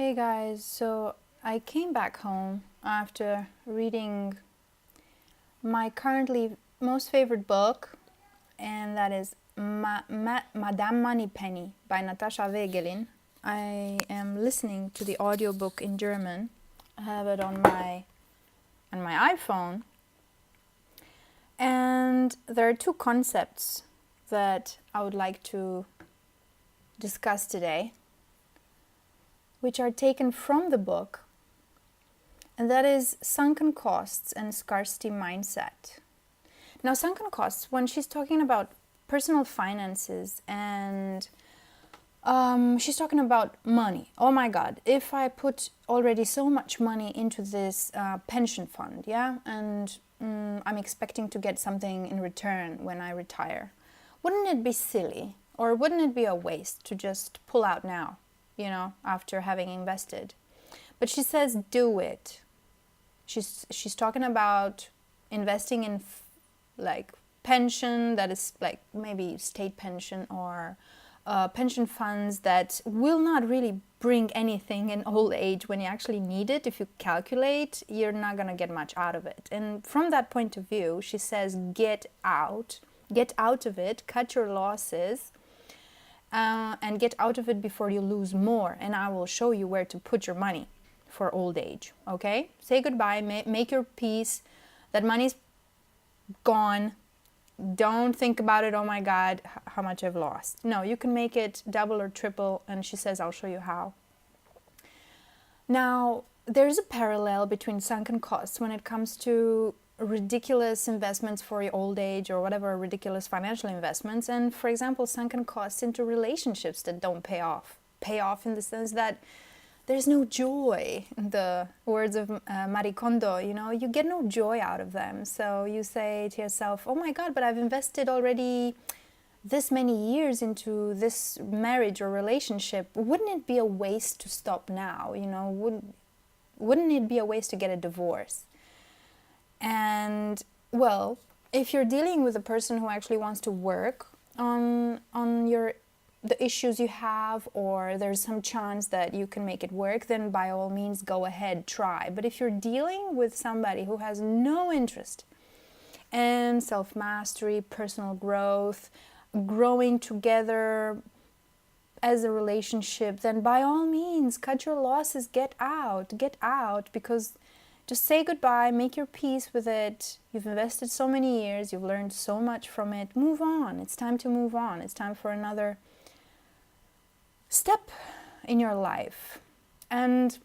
Hey guys, so I came back home after reading my currently most favorite book, and that is Madame Moneypenny by Natascha Wegelin. I am listening to the audiobook in German. I have it on my iPhone, and there are two concepts that I would like to discuss today, which are taken from the book, and that is sunken costs and scarcity mindset. Now, sunken costs, when she's talking about personal finances and she's talking about money. Oh my God, if I put already so much money into this pension fund, and I'm expecting to get something in return when I retire, wouldn't it be silly, or wouldn't it be a waste to just pull out now? After having invested. But she says do it. She's talking about investing in like pension, that is like maybe state pension or pension funds that will not really bring anything in old age when you actually need it. If you calculate, you're not going to get much out of it. And from that point of view, she says get out of it, cut your losses, and get out of it before you lose more, and I will show you where to put your money for old age. Okay, say goodbye, make your peace. That money's gone. Don't think about it. Oh my God, how much I've lost. No, you can make it double or triple, and she says I'll show you how. Now, there's a parallel between sunken costs when it comes to ridiculous investments for your old age or whatever, ridiculous financial investments, and for example sunken costs into relationships that don't pay off in the sense that there's no joy. In the words of Marie Kondo, you get no joy out of them. So you say to yourself, oh my God, but I've invested already this many years into this marriage or relationship. Wouldn't it be a waste to stop now? Wouldn't it be a waste to get a divorce? And well, if you're dealing with a person who actually wants to work on the issues you have, or there's some chance that you can make it work, then by all means go ahead, try. But if you're dealing with somebody who has no interest in self-mastery, personal growth, growing together as a relationship, then by all means cut your losses, get out, because just say goodbye, make your peace with it. You've invested so many years, you've learned so much from it. Move on. It's time to move on. It's time for another step in your life. And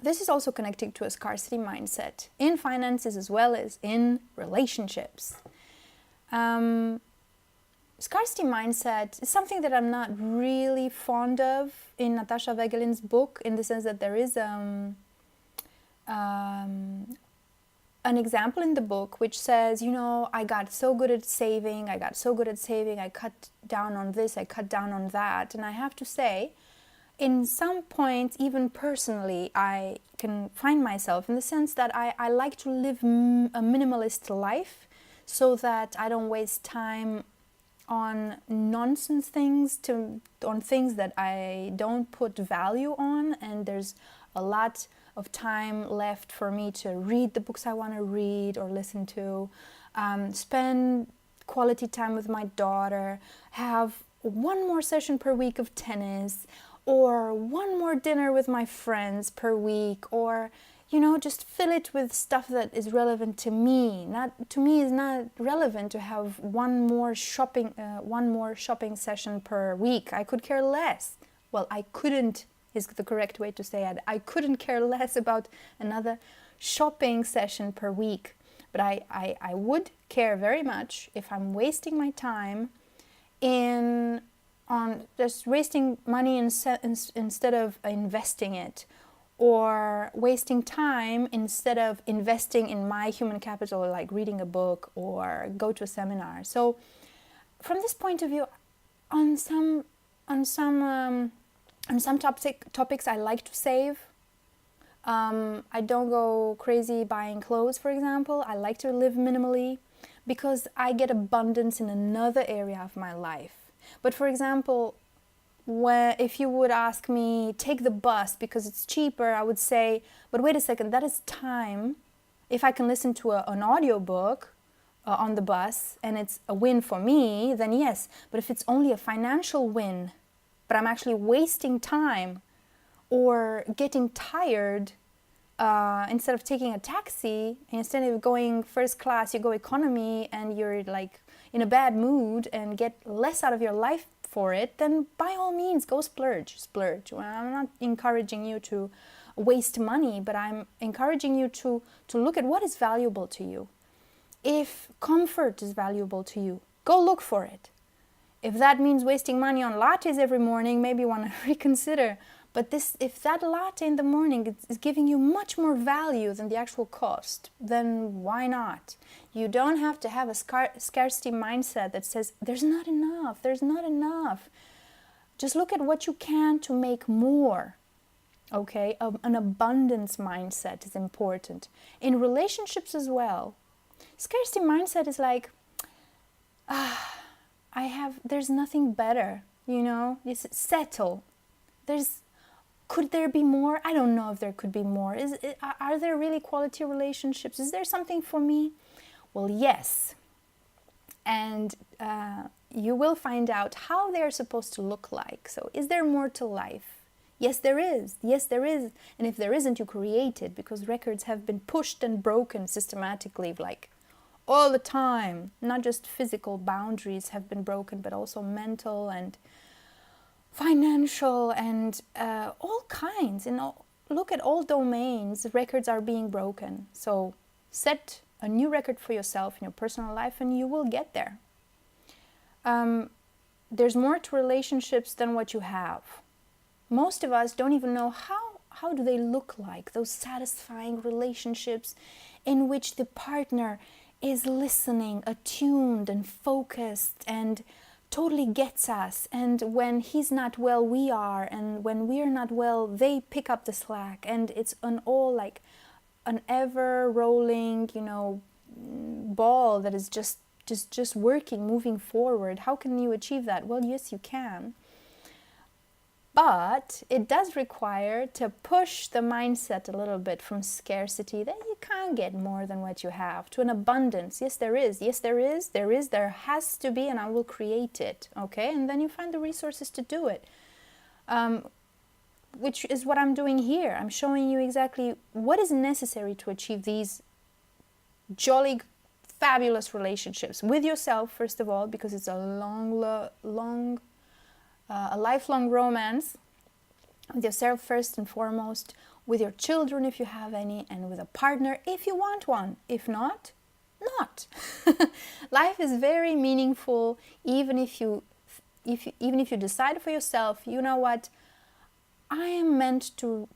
this is also connected to a scarcity mindset in finances as well as in relationships. Scarcity mindset is something that I'm not really fond of in Natascha Wegelin's book, in the sense that there is an example in the book which says, I got so good at saving, I cut down on this, I cut down on that. And I have to say, in some points, even personally, I can find myself in the sense that I like to live a minimalist life so that I don't waste time on nonsense things, on things that I don't put value on, and there's a lot of time left for me to read the books I want to read or listen to, spend quality time with my daughter, have one more session per week of tennis, or one more dinner with my friends per week, or just fill it with stuff that is relevant to me. It's not relevant to have one more shopping session per week. I could care less. Well, I couldn't is the correct way to say it. I couldn't care less about another shopping session per week. But I would care very much if I'm wasting my time on just wasting money instead of investing it, or wasting time instead of investing in my human capital, like reading a book or go to a seminar. So from this point of view, on some topics I like to save. I don't go crazy buying clothes, for example. I like to live minimally because I get abundance in another area of my life. But for example, if you would ask me, take the bus because it's cheaper, I would say, but wait a second, that is time. If I can listen to an audiobook on the bus and it's a win for me, then yes. But if it's only a financial win, but I'm actually wasting time or getting tired, instead of taking a taxi, instead of going first class, you go economy and you're like in a bad mood and get less out of your life for it, then by all means go splurge. Well, I'm not encouraging you to waste money, but I'm encouraging you to look at what is valuable to you. If comfort is valuable to you, go look for it. If that means wasting money on lattes every morning, maybe you want to reconsider. But if that latte in the morning is giving you much more value than the actual cost, then why not? You don't have to have a scarcity mindset that says, there's not enough. Just look at what you can to make more. Okay, an abundance mindset is important. In relationships as well, scarcity mindset is like, there's nothing better, it's settle. Could there be more? I don't know if there could be more. Are there really quality relationships? Is there something for me? Well, yes. And you will find out how they're supposed to look like. So is there more to life? Yes, there is. And if there isn't, you create it, because records have been pushed and broken systematically, like all the time. Not just physical boundaries have been broken, but also mental and financial and all kinds. Look at all domains, records are being broken. So set a new record for yourself in your personal life and you will get there. There's more to relationships than what you have. Most of us don't even know how do they look like, those satisfying relationships in which the partner is listening, attuned and focused and totally gets us, and when he's not well, we are, and when we're not well, they pick up the slack, and it's an ever rolling, ball that is just working, moving forward. How can you achieve that? Well, yes, you can. But it does require to push the mindset a little bit from scarcity, that you can't get more than what you have, to an abundance. Yes, there is. There has to be, and I will create it. Okay, and then you find the resources to do it, which is what I'm doing here. I'm showing you exactly what is necessary to achieve these jolly, fabulous relationships with yourself, first of all, because it's a a lifelong romance with yourself first and foremost, with your children if you have any, and with a partner if you want one. If not, not. Life is very meaningful, even if you decide for yourself, you know what, I am meant to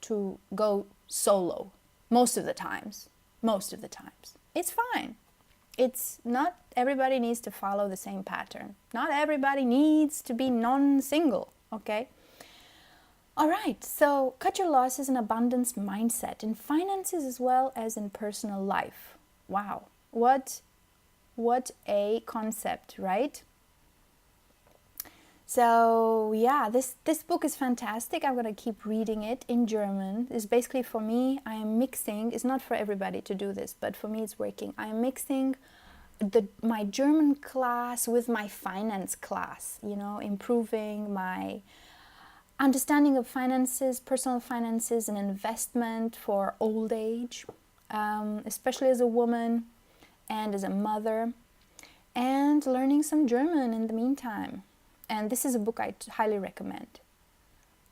go solo most of the times. It's fine. It's not everybody needs to follow the same pattern. Not everybody needs to be non-single, okay? All right, so cut your losses and abundance mindset in finances as well as in personal life. Wow, what a concept, right? So yeah, this book is fantastic. I'm going to keep reading it in German. It's basically, for me, I am mixing, it's not for everybody to do this, but for me it's working. I am mixing my German class with my finance class, improving my understanding of finances, personal finances and investment for old age, especially as a woman and as a mother, and learning some German in the meantime. And this is a book I highly recommend.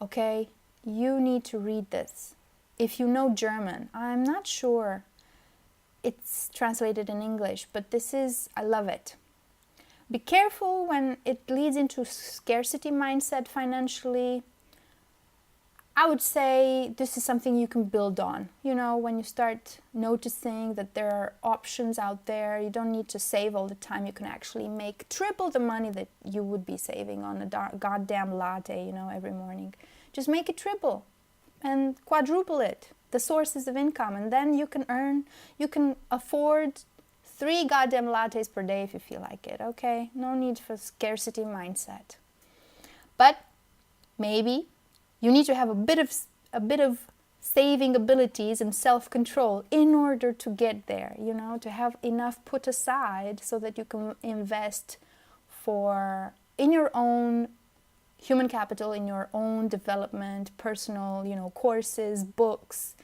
Okay, you need to read this. If you know German, I'm not sure it's translated in English, but I love it. Be careful when it leads into scarcity mindset financially. I would say this is something you can build on. When you start noticing that there are options out there, you don't need to save all the time. You can actually make triple the money that you would be saving on a goddamn latte, every morning. Just make it triple and quadruple it, the sources of income. And then you can afford 3 goddamn lattes per day if you feel like it, okay? No need for scarcity mindset. But Maybe you need to have a bit of saving abilities and self-control in order to get there, to have enough put aside so that you can invest in your own human capital, in your own development, personal, courses, books,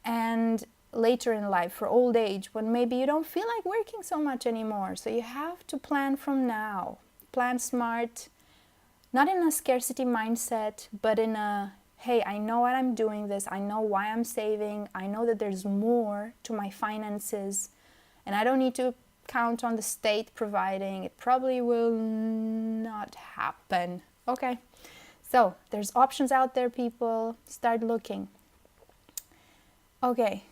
and later in life for old age when maybe you don't feel like working so much anymore. So you have to plan from now. Plan smart, not in a scarcity mindset, but in a, hey, I know what I'm doing this, I know why I'm saving, I know that there's more to my finances, and I don't need to count on the state providing. It probably will not happen. Okay, so there's options out there, people. Start looking. Okay,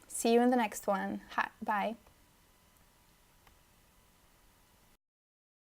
see you in the next one. Bye.